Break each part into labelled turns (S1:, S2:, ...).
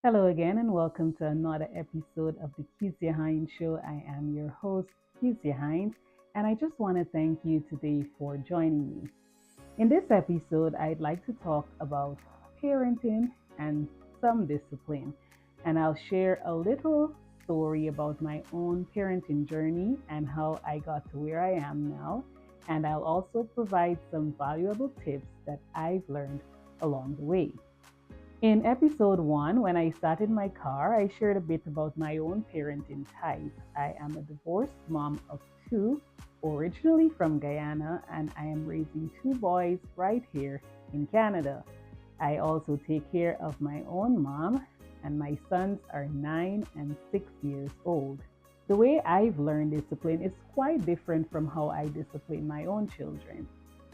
S1: Hello again, and welcome to another episode of the Kezia Hines Show. I am your host, Kezia Hines, and I just want to thank you today for joining me. In this episode, I'd like to talk about parenting and some discipline, and I'll share a little story about my own parenting journey and how I got to where I am now. And I'll also provide some valuable tips that I've learned along the way. In episode one, when I sat in my car, I shared a bit about my own parenting type. I am a divorced mom of two, originally from Guyana, and I am raising two boys right here in Canada. I also take care of my own mom, and my sons are 9 and 6 years old. The way I've learned discipline is quite different from how I discipline my own children.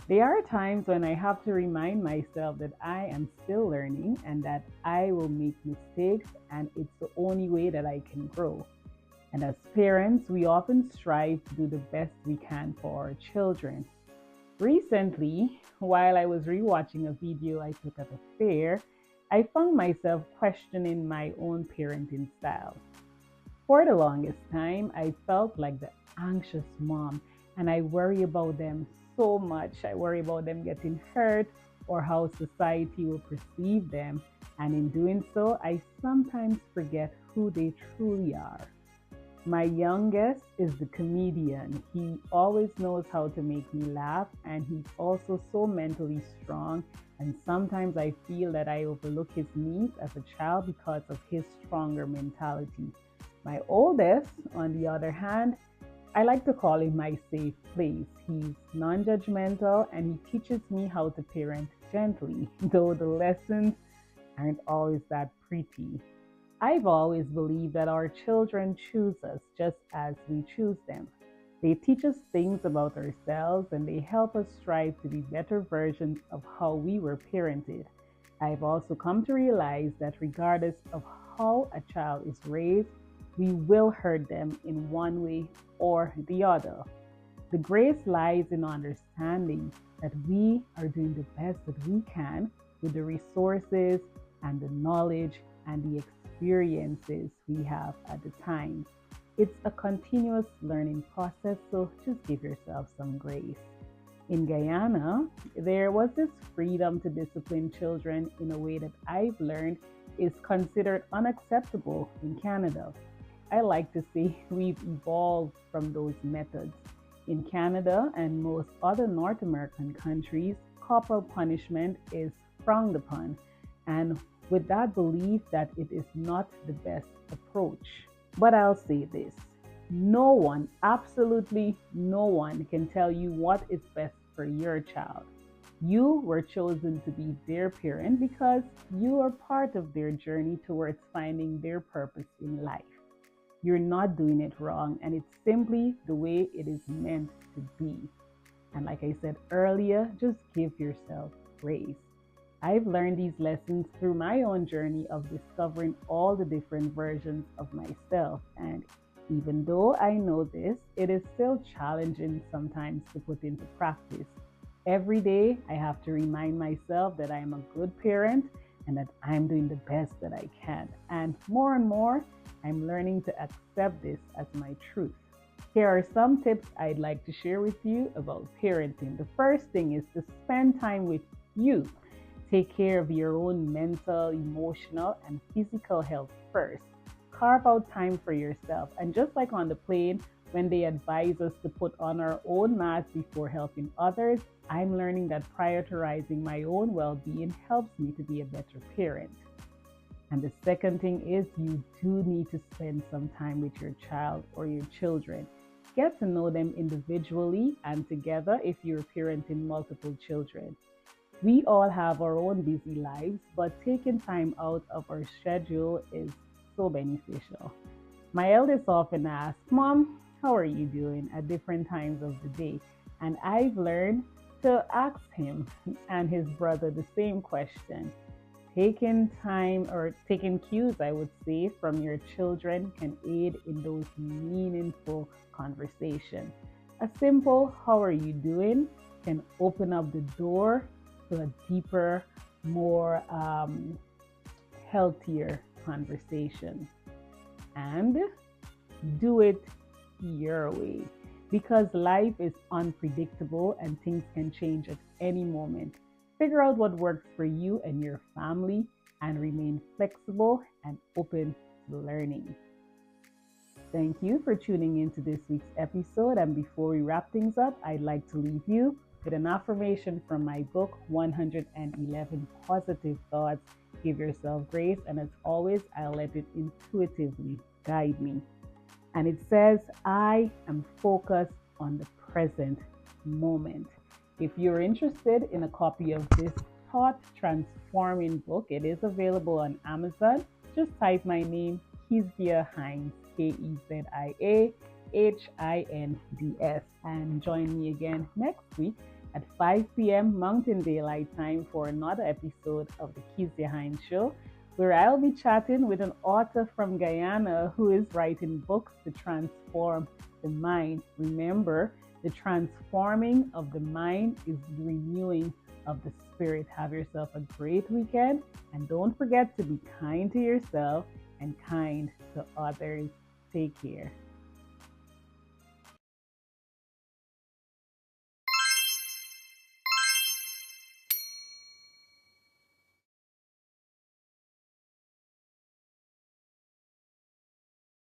S1: There are times when I have to remind myself that I am still learning and that I will make mistakes, and it's the only way that I can grow. And as parents, we often strive to do the best we can for our children. Recently, while I was rewatching a video I took at a fair, I found myself questioning my own parenting style. For the longest time, I felt like the anxious mom, and I worry about them so much. I worry about them getting hurt or how society will perceive them. And in doing so, I sometimes forget who they truly are. My youngest is the comedian. He always knows how to make me laugh, and he's also so mentally strong. And sometimes I feel that I overlook his needs as a child because of his stronger mentality. My oldest, on the other hand, I like to call him my safe place. He's non judgmental and he teaches me how to parent gently, though the lessons aren't always that pretty. I've always believed that our children choose us just as we choose them. They teach us things about ourselves and they help us strive to be better versions of how we were parented. I've also come to realize that regardless of how a child is raised, we will hurt them in one way or the other. The grace lies in understanding that we are doing the best that we can with the resources and the knowledge and the experiences we have at the time. It's a continuous learning process, so just give yourself some grace. In Guyana, there was this freedom to discipline children in a way that I've learned is considered unacceptable in Canada. I like to say we've evolved from those methods. In Canada and most other North American countries, corporal punishment is frowned upon, and with that belief that it is not the best approach. But I'll say this, no one, absolutely no one, can tell you what is best for your child. You were chosen to be their parent because you are part of their journey towards finding their purpose in life. You're not doing it wrong, and it's simply the way it is meant to be. And like I said earlier, just give yourself grace. I've learned these lessons through my own journey of discovering all the different versions of myself. And even though I know this, it is still challenging sometimes to put into practice. Every day, I have to remind myself that I am a good parent and that I'm doing the best that I can. And more, I'm learning to accept this as my truth. Here are some tips I'd like to share with you about parenting. The first thing is to spend time with you. Take care of your own mental, emotional, and physical health first. Carve out time for yourself. And just like on the plane, when they advise us to put on our own mask before helping others, I'm learning that prioritizing my own well-being helps me to be a better parent. And the second thing is you do need to spend some time with your child or your children. Get to know them individually and together if you're parenting multiple children. We all have our own busy lives, but taking time out of our schedule is so beneficial. My eldest often asks, Mom, how are you doing at different times of the day? And I've learned to ask him and his brother the same question. Taking time or taking cues, I would say, from your children can aid in those meaningful conversations. A simple, how are you doing, can open up the door to a deeper, more healthier conversations. And do it your way, because life is unpredictable and things can change at any moment. Figure out what works for you and your family and remain flexible and open to learning. Thank you for tuning into this week's episode. And before we wrap things up, I'd like to leave you with an affirmation from my book, 111 Positive Thoughts. Give yourself grace. And as always, I'll let it intuitively guide me. And it says, I am focused on the present moment. If you're interested in a copy of this thought transforming book, it is available on Amazon. Just type my name, Kezia Hinds, Keziahinds, and join me again next week at 5 p.m. Mountain Daylight Time for another episode of the Kezia Hinds Show, where I'll be chatting with an author from Guyana who is writing books to transform the mind. Remember, the transforming of the mind is the renewing of the spirit. Have yourself a great weekend, and don't forget to be kind to yourself and kind to others. Take care.